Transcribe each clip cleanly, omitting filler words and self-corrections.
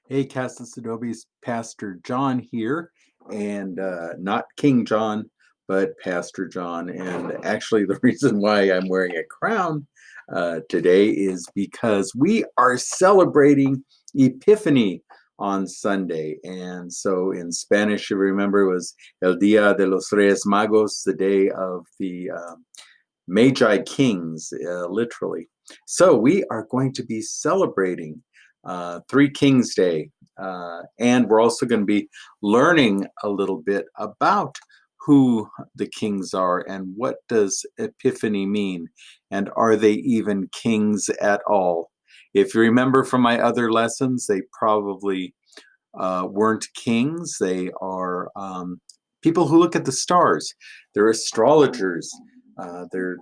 Hey, Casas Adobe's Pastor John here, and not King John, but Pastor John. And actually, the reason why I'm wearing a crown today is because we are celebrating Epiphany on Sunday. And so in Spanish, you remember, it was El Dia de los Reyes Magos, the day of the Magi kings, literally. So we are going to be celebrating Three Kings Day, and we're also going to be learning a little bit about who the kings are and what does Epiphany mean, and are they even kings at all? If you remember from my other lessons, they probably weren't kings. They are people who look at the stars. They're astrologers. They're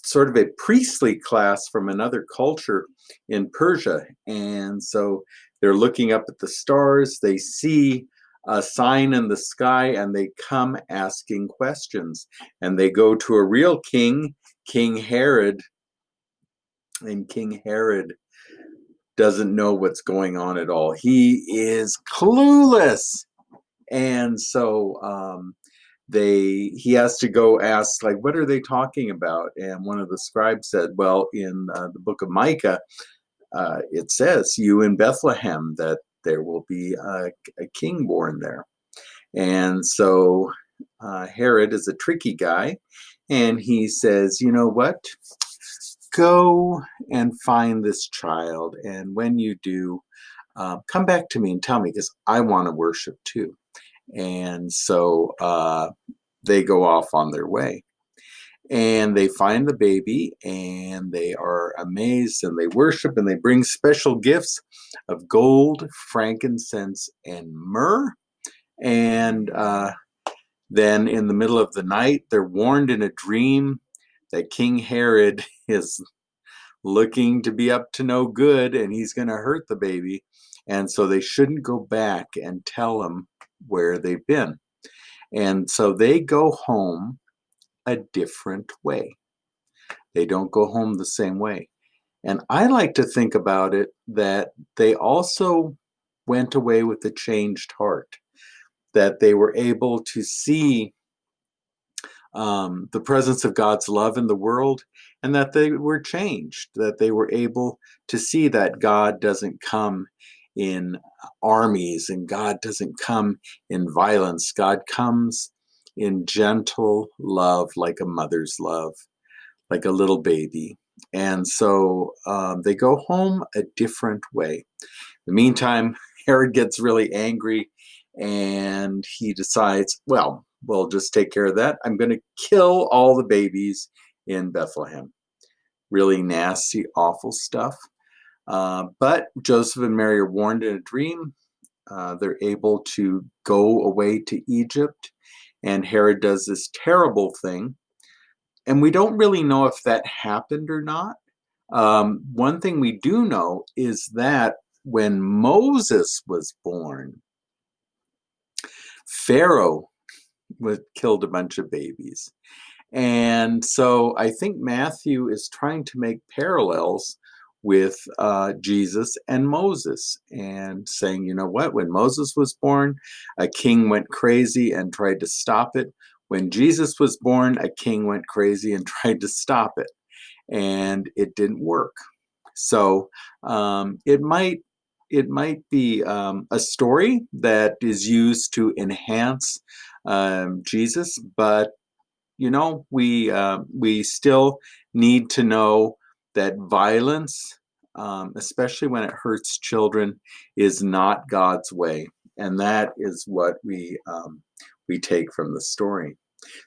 sort of a priestly class from another culture in Persia. And so they're looking up at the stars, they see a sign in the sky, and they come asking questions. And they go to a real king, King Herod, and King Herod doesn't know what's going on at all. He is clueless. And so he has to go ask, like, what are they talking about? And one of the scribes said, well, in the book of Micah, it says, you in Bethlehem, that there will be a king born there. And so Herod is a tricky guy, and he says, you know what, go and find this child, and when you do, come back to me and tell me, because I want to worship too. And so they go off on their way, and they find the baby, and they are amazed, and they worship, and they bring special gifts of gold, frankincense, and myrrh. And then in the middle of the night, they're warned in a dream that King Herod is looking to be up to no good, and he's going to hurt the baby. And so they shouldn't go back and tell him where they've been. And so they go home a different way. They don't go home the same way. And I like to think about it that they also went away with a changed heart, that they were able to see the presence of God's love in the world, and that they were changed, that they were able to see that God doesn't come in armies, and God doesn't come in violence. God comes in gentle love, like a mother's love, like a little baby. And so they go home a different way. In the meantime, Herod gets really angry, and he decides, well, we'll just take care of that. I'm going to kill all the babies in Bethlehem. Really nasty, awful stuff. But Joseph and Mary are warned in a dream. They're able to go away to Egypt, and Herod does this terrible thing. And we don't really know if that happened or not. One thing we do know is that when Moses was born, Pharaoh killed a bunch of babies. And so I think Matthew is trying to make parallels with Jesus and Moses, and saying, you know what, when Moses was born, a king went crazy and tried to stop it. When Jesus was born, a king went crazy and tried to stop it, and it didn't work. So it might be a story that is used to enhance Jesus, but we still need to know that violence, especially when it hurts children, is not God's way, and that is what we take from the story.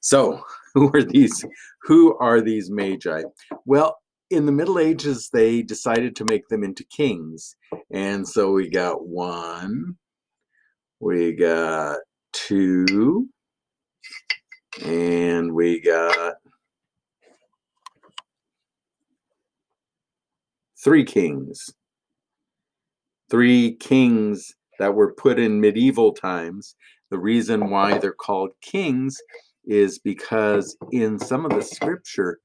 So, who are these? Who are these magi? Well, in the Middle Ages, they decided to make them into kings, and so we got one, we got two, and we got three kings. Three kings that were put in medieval times. The reason why they're called kings is because in some of the scripture,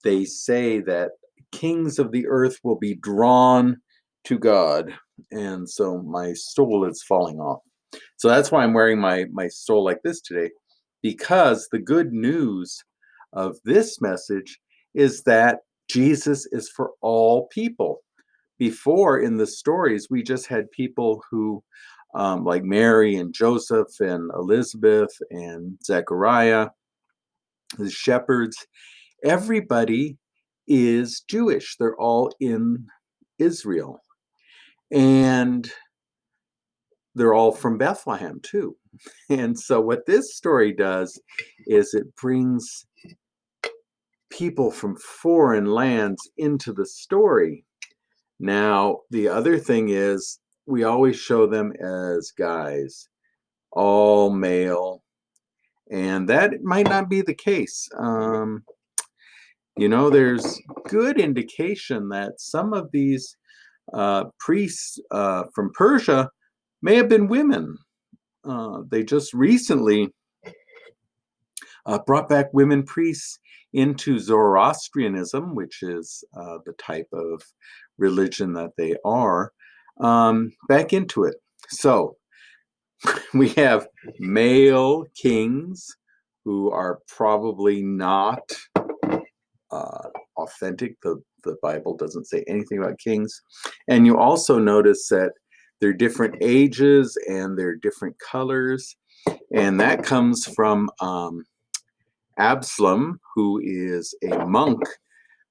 they say that kings of the earth will be drawn to God. and so my stole is falling off. So that's why I'm wearing my stole like this today, because the good news of this message is that Jesus is for all people. Before in the stories, we just had people who, like Mary and Joseph and Elizabeth and Zechariah, the shepherds. Everybody is Jewish. They're all in Israel. And they're all from Bethlehem too. And so what this story does is it brings people from foreign lands into the story. Now, the other thing is we always show them as guys, all male, and that might not be the case. There's good indication that some of these priests from Persia may have been women. They just recently brought back women priests into Zoroastrianism, which is the type of religion that they are, back into it. So we have male kings who are probably not authentic. The Bible doesn't say anything about kings. And you also notice that they're different ages and they're different colors. And that comes from Absalom, who is a monk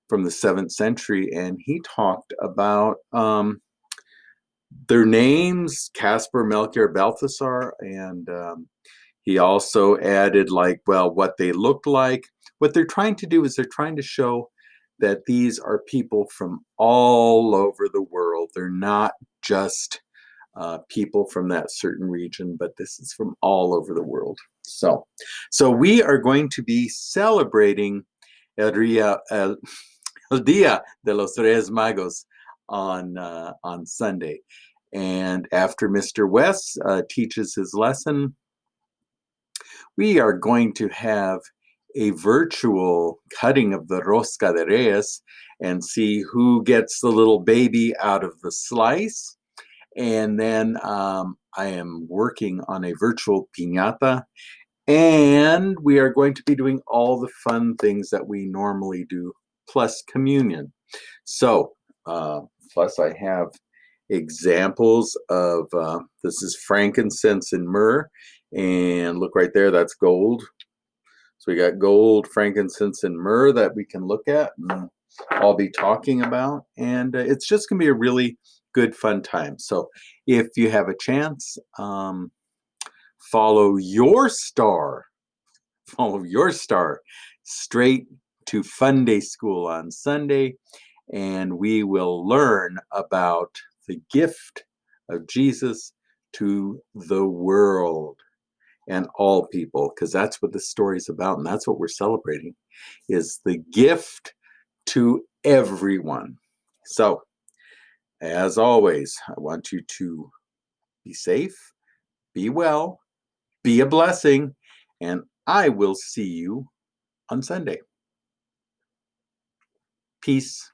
from the 7th century, and he talked about their names, Caspar, Melchior, Balthasar, and he also added what they look like. What they're trying to do is they're trying to show that these are people from all over the world. They're not just people from that certain region, but this is from all over the world. So we are going to be celebrating El Dia de los Reyes Magos on Sunday. And after Mr. West teaches his lesson, we are going to have a virtual cutting of the Rosca de Reyes and see who gets the little baby out of the slice. And then I am working on a virtual piñata, and we are going to be doing all the fun things that we normally do, plus communion. So, plus I have examples of, this is frankincense and myrrh, and look right there, that's gold. So we got gold, frankincense, and myrrh that we can look at and I'll be talking about, and it's just going to be a really good fun time. So if you have a chance, follow your star straight to Fun Day School on Sunday, and we will learn about the gift of Jesus to the world and all people, because that's what the story is about, and that's what we're celebrating, is the gift to everyone. So, as always, I want you to be safe, be well, be a blessing, and I will see you on Sunday. Peace.